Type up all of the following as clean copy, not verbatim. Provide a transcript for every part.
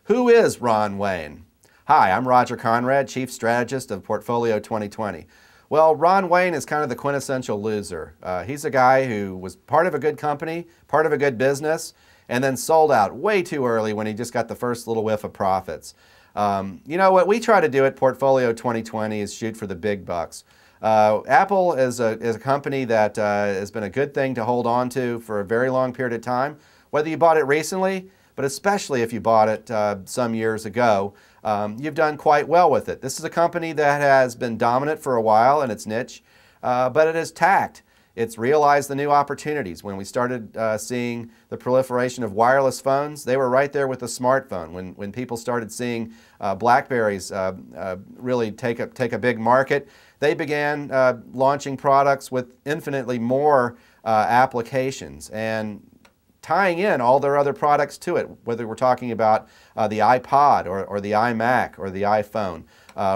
Who is Ron Wayne? Hi, I'm Roger Conrad, Chief Strategist of Portfolio 2020. Well, Ron Wayne is kind of the quintessential loser. He's a guy who was part of a good company, part of a good business, and then sold out way too early when he just got the first little whiff of profits. You know, what we try to do at Portfolio 2020 is shoot for the big bucks. Apple is a company that has been a good thing to hold on to for a very long period of time, whether you bought it recently, but especially if you bought it some years ago, you've done quite well with it. This is a company that has been dominant for a while in its niche, but it has tacked. It's realized the new opportunities. When we started seeing the proliferation of wireless phones, they were right there with the smartphone. When people started seeing BlackBerries really take a big market, they began launching products with infinitely more applications and tying in all their other products to it, whether we're talking about the iPod or the iMac or the iPhone.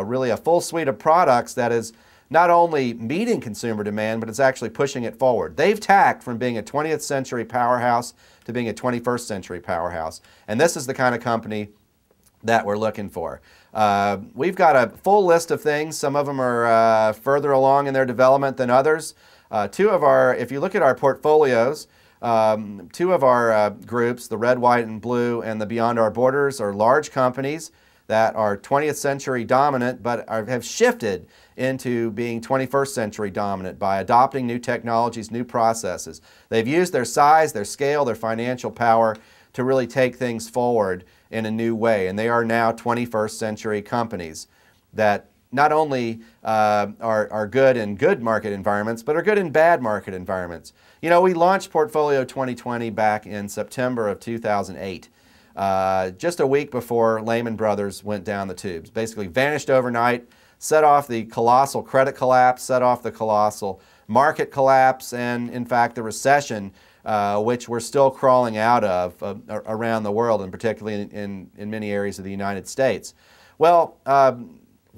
Really a full suite of products that is not only meeting consumer demand, but it's actually pushing it forward. They've tacked from being a 20th century powerhouse to being a 21st century powerhouse. And this is the kind of company that we're looking for. We've got a full list of things. Some of them are further along in their development than others. If you look at our portfolios, two of our groups, the red, white, and blue, and the Beyond Our Borders, are large companies that are 20th century dominant, but have shifted into being 21st century dominant by adopting new technologies, new processes. They've used their size, their scale, their financial power to really take things forward in a new way, and they are now 21st century companies that not only are good in good market environments, but are good in bad market environments. You know, we launched Portfolio 2020 back in September of 2008, just a week before Lehman Brothers went down the tubes. Basically vanished overnight, set off the colossal credit collapse, set off the colossal market collapse, and in fact the recession, which we're still crawling out of around the world, and particularly in many areas of the United States. Well,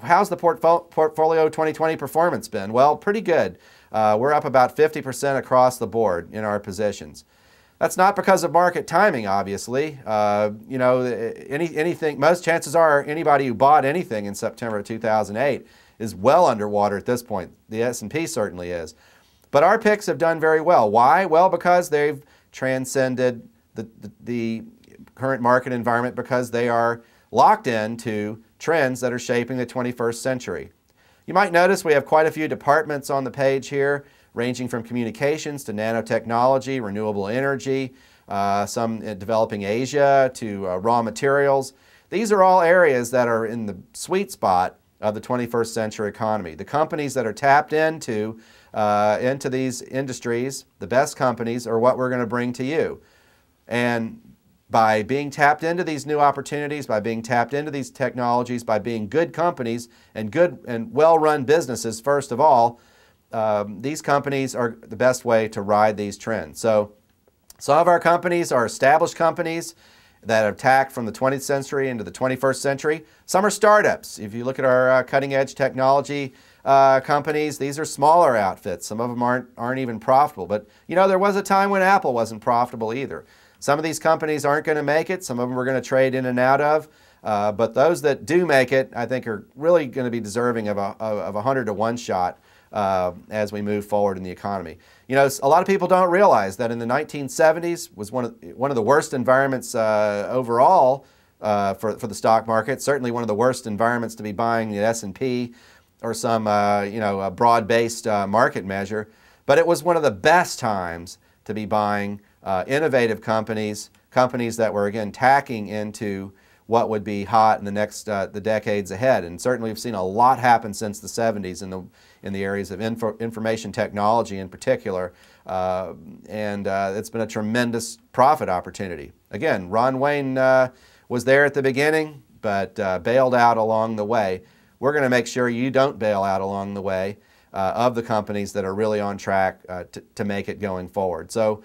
how's the Portfolio 2020 performance been? Well, pretty good. We're up about 50% across the board in our positions. That's not because of market timing, obviously. You know, anything. Most chances are anybody who bought anything in September of 2008 is well underwater at this point. The S&P certainly is. But our picks have done very well. Why? Well, because they've transcended the current market environment, because they are locked into trends that are shaping the 21st century. You might notice we have quite a few departments on the page here, ranging from communications to nanotechnology, renewable energy, some developing Asia to raw materials. These are all areas that are in the sweet spot of the 21st century economy. The companies that are tapped into these industries, the best companies, are what we're going to bring to you. And by being tapped into these new opportunities, by being tapped into these technologies, by being good companies and good and well-run businesses, first of all, these companies are the best way to ride these trends. So some of our companies are established companies that have tacked from the 20th century into the 21st century. Some are startups. If you look at our cutting-edge technology companies, these are smaller outfits. Some of them aren't even profitable. But you know, there was a time when Apple wasn't profitable either. Some of these companies aren't going to make it. Some of them we're going to trade in and out of. But those that do make it, I think, are really going to be deserving of a 100-to-1 shot as we move forward in the economy. You know, a lot of people don't realize that in the 1970s was one of the worst environments overall for the stock market. Certainly one of the worst environments to be buying the S&P or some you know, a broad-based market measure. But it was one of the best times to be buying innovative companies that were, again, tacking into what would be hot in the decades ahead. And certainly we've seen a lot happen since the 70s in the areas of information technology in particular. It's been a tremendous profit opportunity. Again, Ron Wayne was there at the beginning, but bailed out along the way. We're going to make sure you don't bail out along the way of the companies that are really on track to make it going forward. So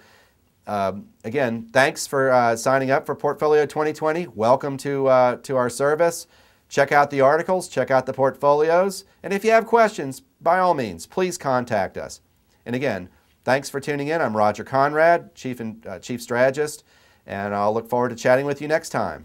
again, thanks for signing up for Portfolio 2020. Welcome to our service. Check out the articles, check out the portfolios, and if you have questions, by all means, please contact us. And again, thanks for tuning in. I'm Roger Conrad, Chief Strategist, and I'll look forward to chatting with you next time.